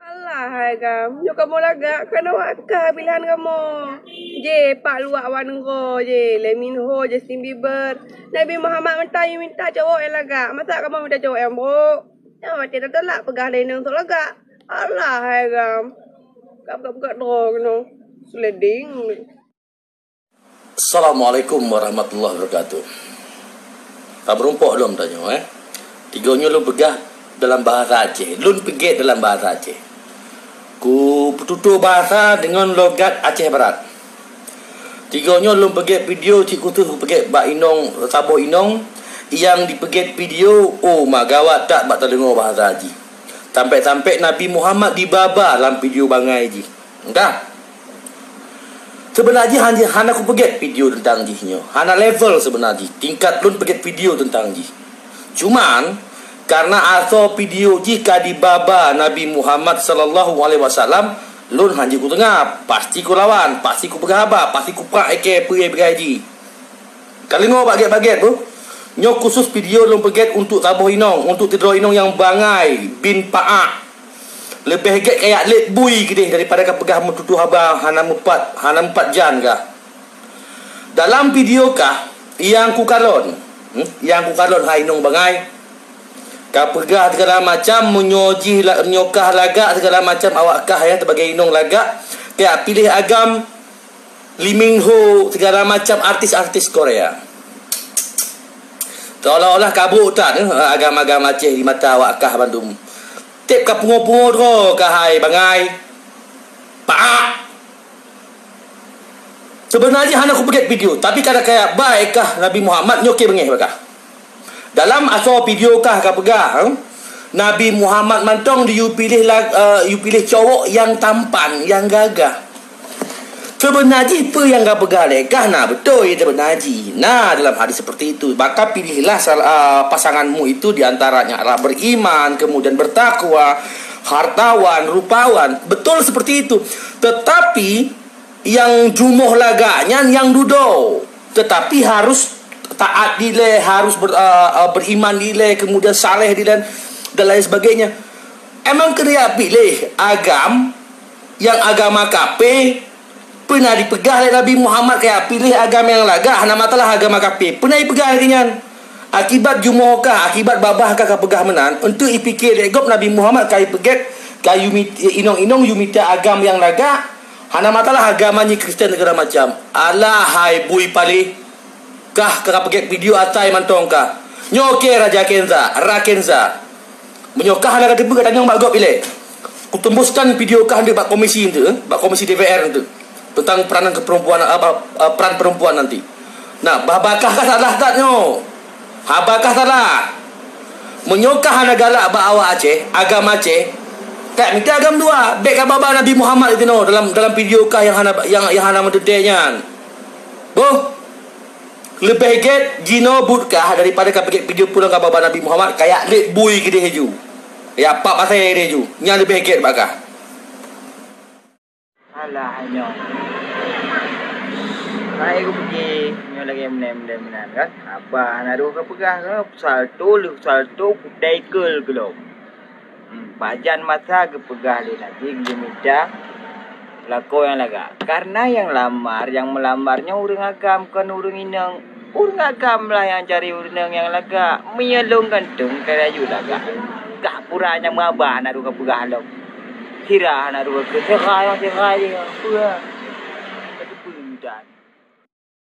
Alah, hai kam. Yo kamu lagak kena wakah pilihan kamu. Je, Pak Luak Wan Ngo je. Lee Min Ho, Justin Bieber. Nabi Muhammad minta cowok yang lagak. Masa kamu minta cowok yang buruk? Yang mati dah telak pegah lain untuk lagak. Alah, hai kam. Kap-kap drog no. Suleding. Assalamualaikum warahmatullahi wabarakatuh. Tak berumpuk belum tanya Tiganya lu pegah dalam bahasa Aceh. Lun pegit dalam bahasa Aceh. Ku tutur bahasa dengan logat Aceh Barat. Tiganya lu pegit video cikgu tu pegit Bak Inong, Sabo Inong yang dipegit video. Oh mak gawat tak bak terdengar bahasa Haji. Sampai-sampai Nabi Muhammad dibaba dalam video bangai Haji. Entah. Sebenarnya hanya aku pegit video tentang jihnya. Hana level sebenarnya. Tingkat lun pegit video tentang jih. Cuman karena asal video jika dibaba Nabi Muhammad sallallahu alaihi wasallam, lun hanya ku tengah, pasti ku lawan, pasti ku berhabak, pasti ku prak eke puye bergaji. Kali ngo baget-baget tu. Nyo khusus video lun pegit untuk Taboh Inong, untuk Tidro Inong yang bangai bin Paak. Lebih hegat kayak let bui gede daripada kau pegah mututu haba hana empat jan kah. Dalam video kah yang ku kalon hai nong bangai. Kau pegah segala macam menyoji nyokah lagak segala macam awak kah ya sebagai inong lagak. Kayak pilih agam Lee Min Ho segala macam artis-artis Korea. Seolah-olah kabut tak agam-agam Aceh di mata awak kah Bandung. Tip ka pungo-pungo dro kahai bangai. Pak. Sebenarnya hanya aku pegit video, tapi kada kayak baik kah Nabi Muhammad nyoke bengeh bakah. Dalam asal video kah ka pegah, Nabi Muhammad mantong you pilih cowok yang tampan, yang gagah. Sebenarnya apa yang kau pegah lekah nah betul ya sebenarnya. Nah dalam hadis seperti itu maka pilihlah pasanganmu itu diantaranya adalah beriman, kemudian bertakwa, hartawan, rupawan. Betul seperti itu. Tetapi yang jumuh laganya yang dudo. Tetapi harus taat dile, harus beriman dile, kemudian saleh dile dan lain sebagainya. Emang kena pilih agam yang agama kape pernah dipegah oleh Nabi Muhammad kayak pilih agama yang lagak hana matalah agama kape pernah dipegah dengan akibat jumuhkah akibat babahkah pegah menan untuk ipikir legop Nabi Muhammad kai peget kai inong yumita agama yang lagak hana matalah agamanya Kristen segala macam. Alah hai bui pali kah kakak peget video atai mantong kah nyoke Raja Rakenza menyokah hana kata peget tanya mbak gop pilih kutembuskan video kah di bak komisi itu bak komisi DPR itu tentang peranan keperempuan peran perempuan nanti. Nah, babakah salah tak nyo? Habakah salah? Menyokah hana galak ba awak Aceh, agama Aceh. Tak minta agam dua. Bek baba Nabi Muhammad itu no dalam video kah yang hana mendetenya. Boh. Lebih get jino budkah daripada ka pekek video pulang ka baba Nabi Muhammad kayak let bui gede heju. Ya pak pasal heju. Nya lebih get bakah. Alah nyo. Mai aku pergi nyo lagi menem-menem kan. Apa naru ka pegah ka salto kudai kel gelo. Bajan masa ke pegah le lagi dia minta lako yang laga. Karena yang melamarnya urang agam kan urang inang. Urang agam lah yang cari urang yang laga. Menyelong gantung kaya ju laga. Kah puranya mabah naru ka pegah lo. Kira naru ke sekai dia. Apa? Itu pun dan